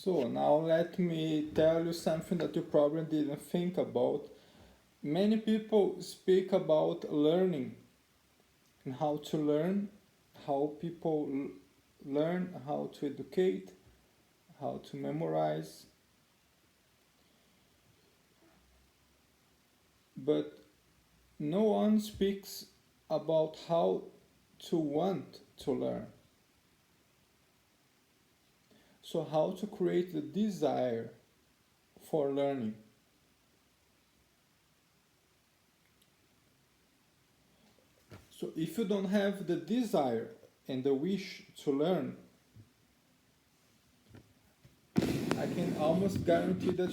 So now let me tell you something that you probably didn't think about. Many people speak about learning and how to learn, how people learn, how to educate, how to memorize, but no one speaks about how to want to learn. So, how to create the desire for learning. So, if you don't have the desire and the wish to learn, I can almost guarantee that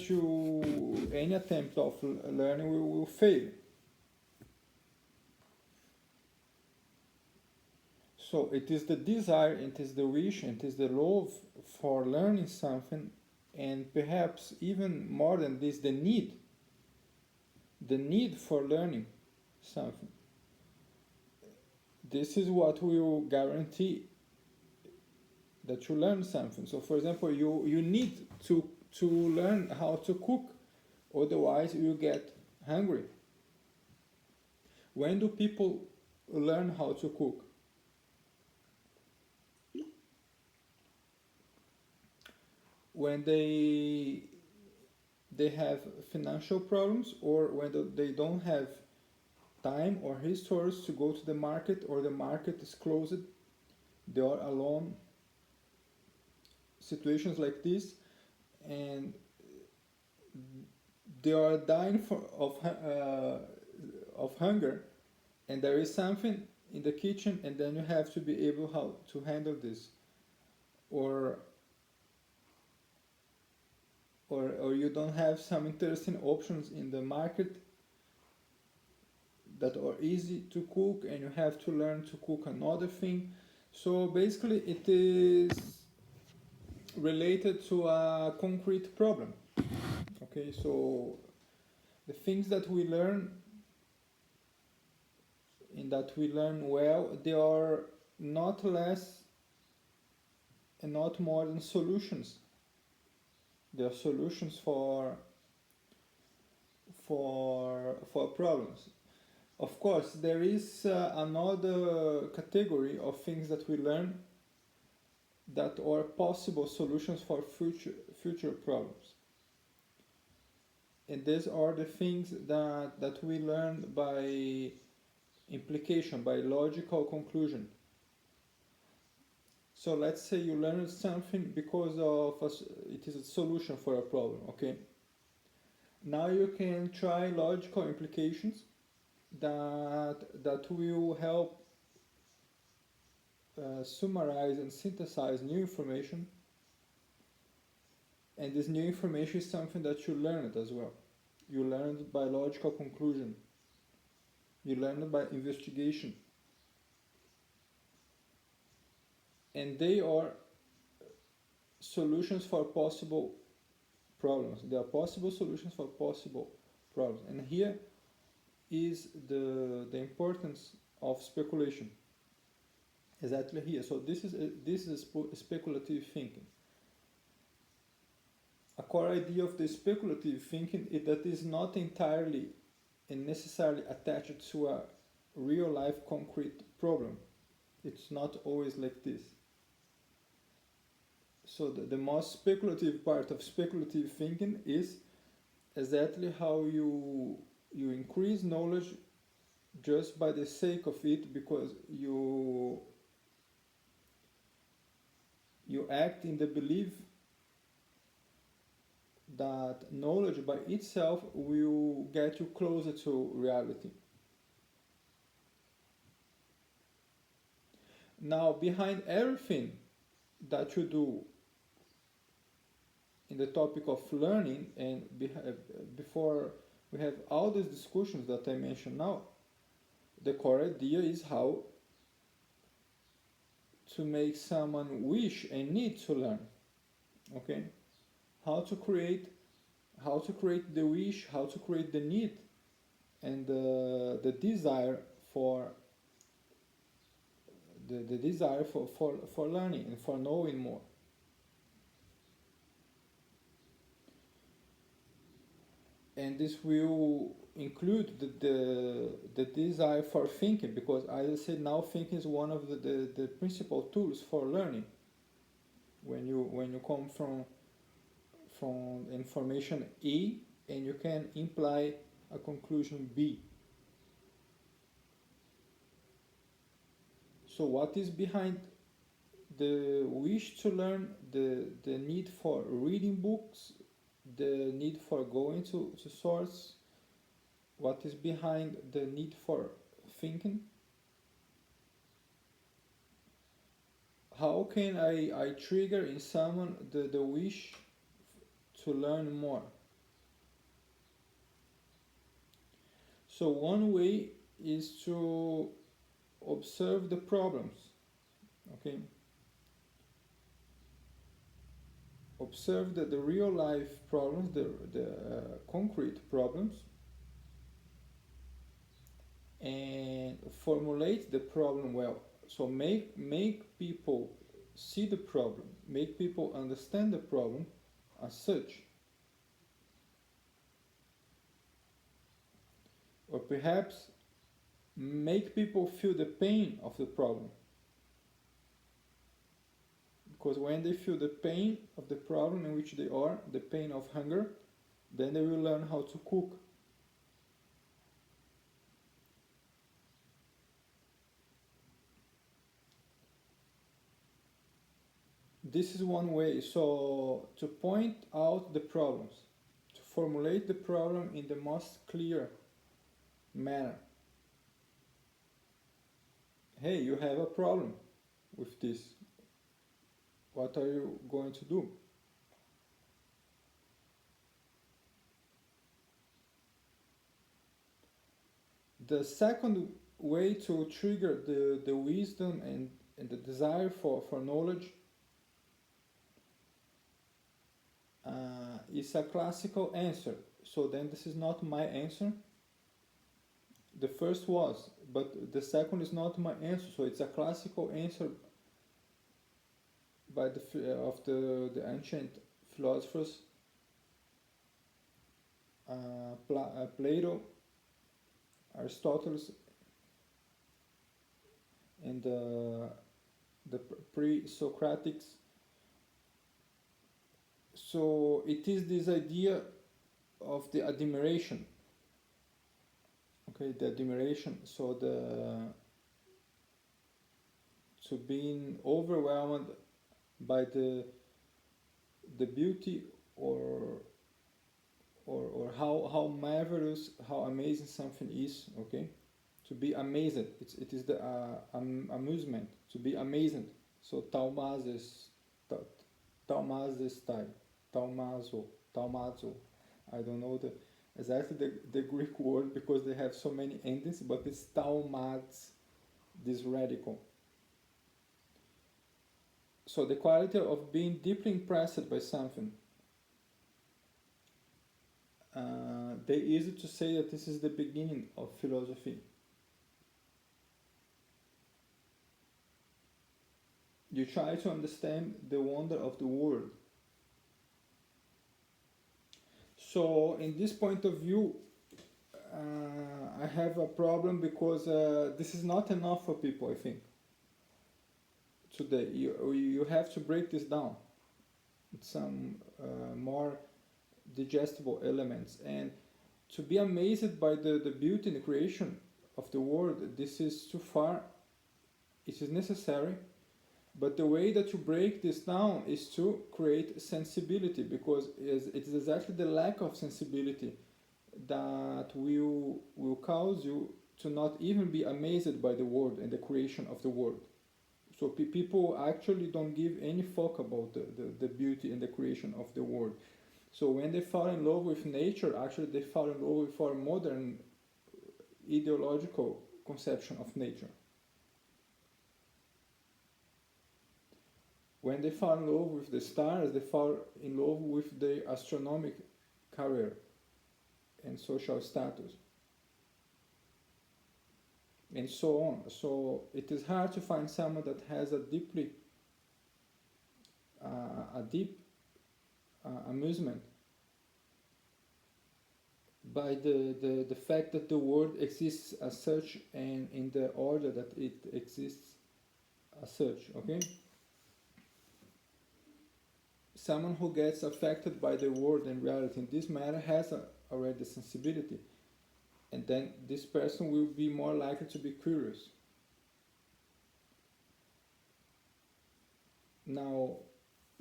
any attempt of learning will fail. So it is the desire, it is the wish, it is the love for learning something, and perhaps even more than this, the need for learning something. This is what will guarantee that you learn something. So, for example, you need to learn how to cook, otherwise you get hungry. When do people learn how to cook? When they have financial problems, or when they don't have time or resources to go to the market, or the market is closed, they are alone. Situations like this, and they are dying of hunger, and there is something in the kitchen, and then you have to be able how to handle this, or or you don't have some interesting options in the market that are easy to cook, and you have to learn to cook another thing. So basically it is related to a concrete problem. Okay, so the things that we learn, in that we learn well, they are not less and not more than solutions. They are solutions for problems. Of course, there is another category of things that we learn that are possible solutions for future problems. And these are the things that we learn by implication, by logical conclusion. So let's say you learn something because it is a solution for a problem, okay? Now you can try logical implications that will help summarize and synthesize new information, and this new information is something that you learned as well. You learned by logical conclusion, you learned by investigation, and they are solutions for possible problems. They are possible solutions for possible problems, and here is the importance of speculation. Exactly here. So this is speculative thinking. A core idea of the speculative thinking is that is not entirely and necessarily attached to a real life concrete problem. It's not always like this. So the most speculative part of speculative thinking is exactly how you increase knowledge just by the sake of it, because you act in the belief that knowledge by itself will get you closer to reality. Now, behind everything that you do in the topic of learning, and before we have all these discussions that I mentioned now, the core idea is how to make someone wish and need to learn. Okay, how to create the wish, how to create the need, and the desire for the desire for learning and for knowing more. and this will include the desire for thinking, because as I said, now thinking is one of the principal tools for learning. When you come from information A and you can imply a conclusion B. So what is behind the wish to learn, the need for reading books, the need for going to source? What is behind the need for thinking? How can I trigger in someone the wish to learn more? So one way is to observe the problems, okay? Observe the real life problems, the concrete problems, and formulate the problem well. So make people see the problem, make people understand the problem as such. Or perhaps make people feel the pain of the problem. Because when they feel the pain of the problem in which they are, the pain of hunger, then they will learn how to cook. This is one way. So to point out the problems, to formulate the problem in the most clear manner. Hey, you have a problem with this. What are you going to do? The second way to trigger the wisdom and the desire for knowledge is a classical answer. So then this is not my answer. The first was, but the second is not my answer. So it's a classical answer by the ancient philosophers, Plato, Aristotle, and the pre-Socratics. So it is this idea of the admiration. Okay, the admiration. So to being overwhelmed by the beauty or how marvelous, how amazing something is. Okay, to be amazed. It is the amusement to be amazed. So taumazo. I don't know exactly the Greek word because they have so many endings, but it's taumaz, this radical. So the quality of being deeply impressed by something. They easy to say that this is the beginning of philosophy. You try to understand the wonder of the world. So in this point of view, I have a problem because this is not enough for people, I think. Today, you have to break this down. Some more digestible elements, and to be amazed by the beauty and the creation of the world, this is too far. It is necessary, but the way that you break this down is to create sensibility, because it is exactly the lack of sensibility that will cause you to not even be amazed by the world and the creation of the world. So people actually don't give any fuck about the beauty and the creation of the world. So when they fall in love with nature, actually they fall in love with our modern ideological conception of nature. When they fall in love with the stars, they fall in love with the astronomic career and social status, and so on. So it is hard to find someone that has a deep amusement by the fact that the world exists as such and in the order that it exists as such, okay? Someone who gets affected by the world and reality in this matter has already sensibility, and then this person will be more likely to be curious. Now,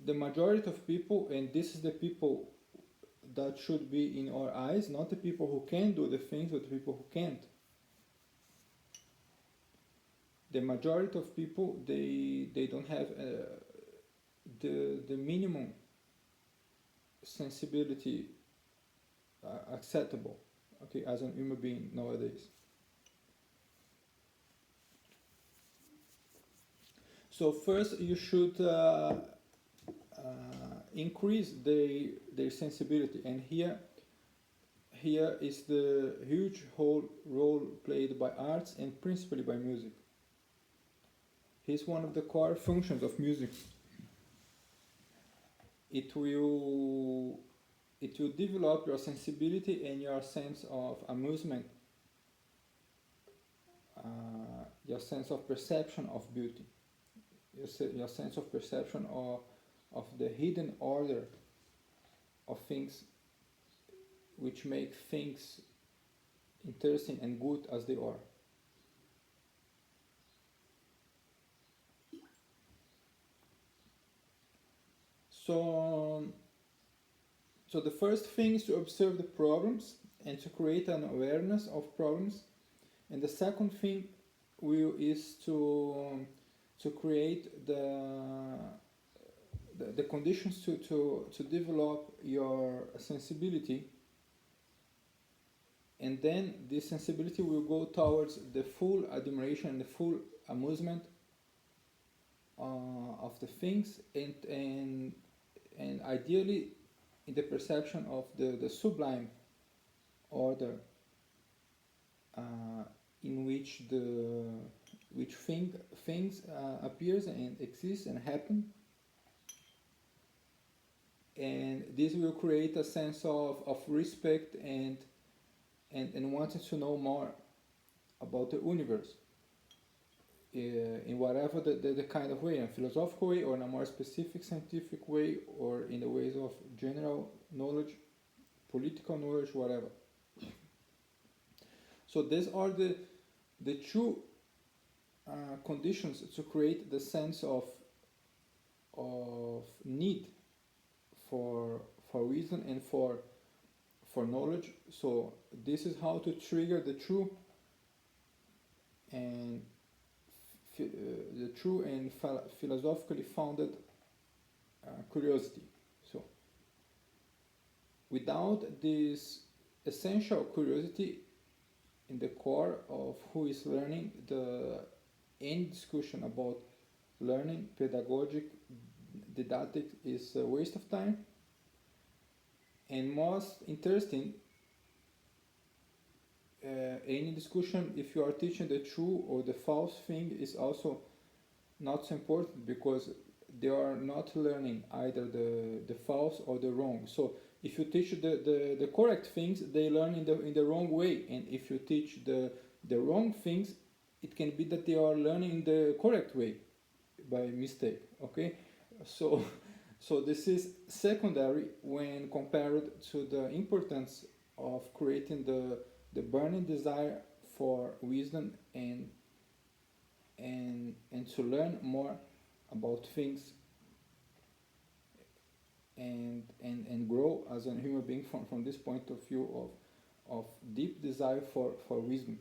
the majority of people, and this is the people that should be in our eyes, not the people who can do the things, but the people who can't. The majority of people, they don't have the minimum sensibility acceptable, okay, as a human being nowadays. So first you should increase their sensibility, and here is the huge role played by arts and principally by music. Here's one of the core functions of music. It will develop your sensibility and your sense of amusement, your sense of perception of beauty, your sense of perception of the hidden order of things which make things interesting and good as they are. So the first thing is to observe the problems and to create an awareness of problems, and the second thing is to create the conditions to develop your sensibility, and then this sensibility will go towards the full admiration and the full amusement of the things, and ideally in the perception of the sublime order in which things appears and exist and happen, and this will create a sense of respect and wanting to know more about the universe, in whatever the kind of way, in a philosophical way or in a more specific scientific way or in the ways of general knowledge, political knowledge, whatever. So these are the two conditions to create the sense of need for reason and for knowledge. So this is how to trigger the true and philosophically founded curiosity. So without this essential curiosity in the core of who is learning, any discussion about learning, pedagogic, didactic is a waste of time. And most interesting, any discussion, if you are teaching the true or the false thing, is also not so important, because they are not learning either the false or the wrong. So if you teach the correct things, they learn in the wrong way, and if you teach the wrong things, it can be that they are learning the correct way by mistake, okay? So this is secondary when compared to the importance of creating the burning desire for wisdom and to learn more about things and grow as a human being from this point of view of deep desire for wisdom.